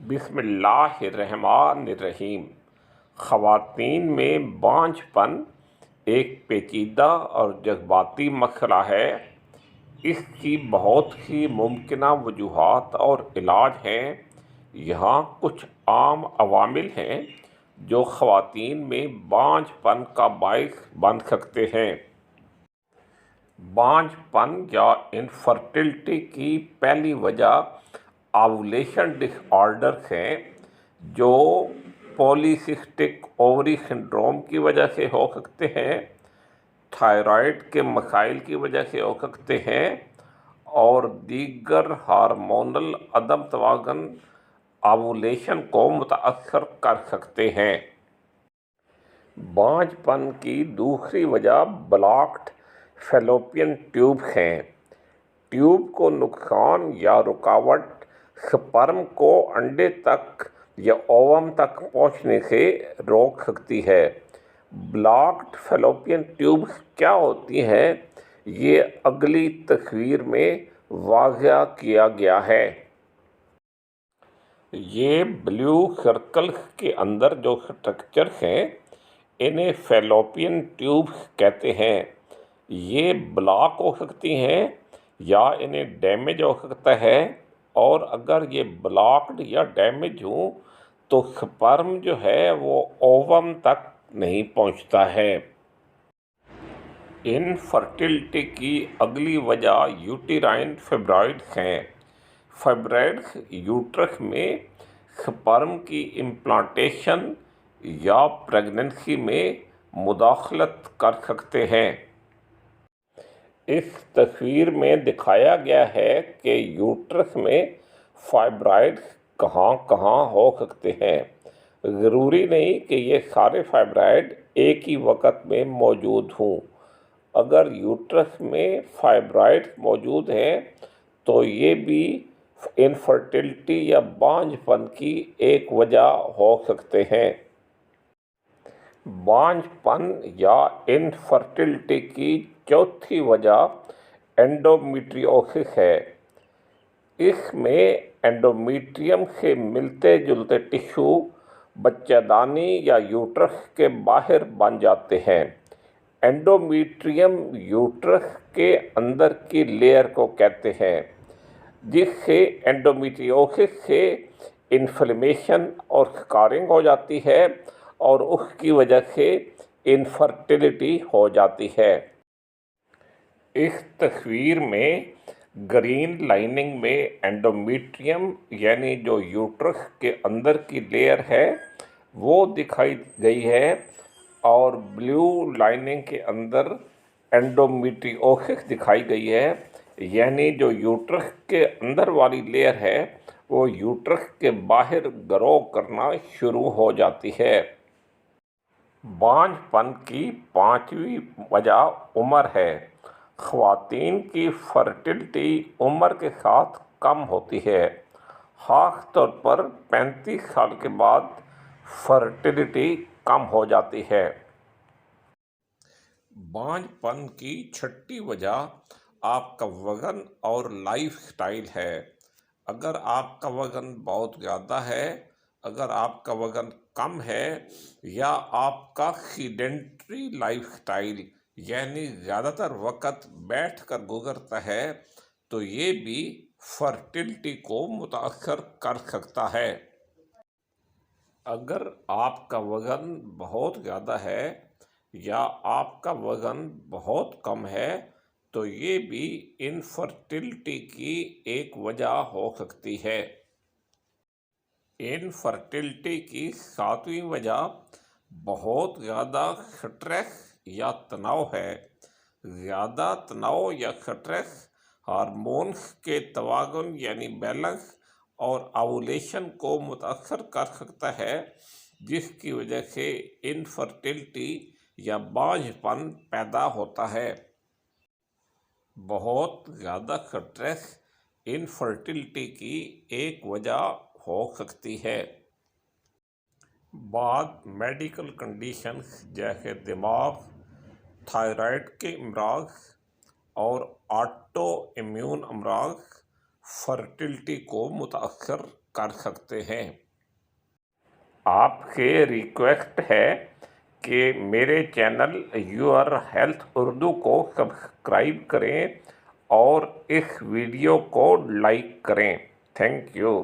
بسم اللہ الرحمن الرحیم۔ خواتین میں بانجھ پن ایک پیچیدہ اور جذباتی مسئلہ ہے۔ اس کی بہت سی ممکنہ وجوہات اور علاج ہیں۔ یہاں کچھ عام عوامل ہیں جو خواتین میں بانجھ پن کا باعث بن سکتے ہیں۔ بانجھ پن یا انفرٹیلٹی کی پہلی وجہ اوولیشن ڈس آرڈرز ہیں جو پولیسسٹک اووری سنڈروم کی وجہ سے ہو سکتے ہیں، تھائرائیڈ کے مسائل کی وجہ سے ہو سکتے ہیں اور دیگر ہارمونل عدم توازن اوولیشن کو متاثر کر سکتے ہیں۔ بانجھ پن کی دوسری وجہ بلاکڈ فیلوپین ٹیوبز ہیں۔ ٹیوب کو نقصان یا رکاوٹ سپرم کو انڈے تک یا اووم تک پہنچنے سے روک سکتی ہے۔ بلاکڈ فیلوپین ٹیوبز کیا ہوتی ہیں، یہ اگلی تصویر میں واضح کیا گیا ہے۔ یہ بلیو سرکلز کے اندر جو سٹرکچرز ہیں انہیں فیلوپین ٹیوبز کہتے ہیں۔ یہ بلاک ہو سکتی ہیں یا انہیں ڈیمیج ہو سکتا ہے، اور اگر یہ بلاکڈ یا ڈیمیج ہوں تو سپرم جو ہے وہ اووم تک نہیں پہنچتا ہے۔ انفرٹیلٹی کی اگلی وجہ یوٹیرائن فائبرائڈز ہیں۔ فائبرائڈز یوٹرس میں سپرم کی امپلانٹیشن یا پریگننسی میں مداخلت کر سکتے ہیں۔ اس تصویر میں دکھایا گیا ہے کہ یوٹرس میں فائبرائڈز کہاں کہاں ہو سکتے ہیں۔ ضروری نہیں کہ یہ سارے فائبرائڈ ایک ہی وقت میں موجود ہوں۔ اگر یوٹرس میں فائبرائڈز موجود ہیں تو یہ بھی انفرٹیلٹی یا بانجھ پن کی ایک وجہ ہو سکتے ہیں۔ بانجھ پن یا انفرٹیلٹی کی چوتھی وجہ اینڈومیٹریوسس ہے۔ اس میں اینڈومیٹریم سے ملتے جلتے ٹشو بچہ دانی یا یوٹرس کے باہر بن جاتے ہیں۔ اینڈومیٹریم یوٹرس کے اندر کی لیئر کو کہتے ہیں، جس سے اینڈومیٹریوسس سے انفلیمیشن اور سکارنگ ہو جاتی ہے اور اس کی وجہ سے انفرٹیلٹی ہو جاتی ہے۔ اس تصویر میں گرین لائننگ میں اینڈومیٹریم یعنی جو یوٹرس کے اندر کی لیئر ہے وہ دکھائی گئی ہے، اور بلیو لائننگ کے اندر اینڈومیٹریوسس دکھائی گئی ہے، یعنی جو یوٹرس کے اندر والی لیئر ہے وہ یوٹرس کے باہر گرو کرنا شروع ہو جاتی ہے۔ بانجھ پن کی پانچویں وجہ عمر ہے۔ خواتین کی فرٹیلٹی عمر کے ساتھ کم ہوتی ہے، خاص طور پر 35 سال کے بعد فرٹیلٹی کم ہو جاتی ہے۔ بانجھ پن کی چھٹی وجہ آپ کا وزن اور لائف سٹائل ہے۔ اگر آپ کا وزن بہت زیادہ ہے، اگر آپ کا وزن کم ہے، یا آپ کا سیڈنٹری لائف سٹائل یعنی زیادہ تر وقت بیٹھ کر گزرتا ہے تو یہ بھی فرٹیلٹی کو متاثر کر سکتا ہے۔ اگر آپ کا وزن بہت زیادہ ہے یا آپ کا وزن بہت کم ہے تو یہ بھی انفرٹیلٹی کی ایک وجہ ہو سکتی ہے۔ انفرٹیلٹی کی ساتویں وجہ بہت زیادہ سٹریس یا تناؤ ہے۔ زیادہ تناؤ یا سٹریس ہارمونز کے توازن یعنی بیلنس اور اوولیشن کو متاثر کر سکتا ہے، جس کی وجہ سے انفرٹیلٹی یا بانجھ پن پیدا ہوتا ہے۔ بہت زیادہ سٹریس انفرٹیلٹی کی ایک وجہ ہو سکتی ہے۔ بعض میڈیکل کنڈیشنز جیسے دماغ، تھائرائیڈ کے امراض اور آٹو امیون امراض فرٹیلٹی کو متاثر کر سکتے ہیں۔ آپ سے ریکویسٹ ہے کہ میرے چینل یور ہیلتھ اردو کو سبسکرائب کریں اور اس ویڈیو کو لائک کریں۔ Thank you.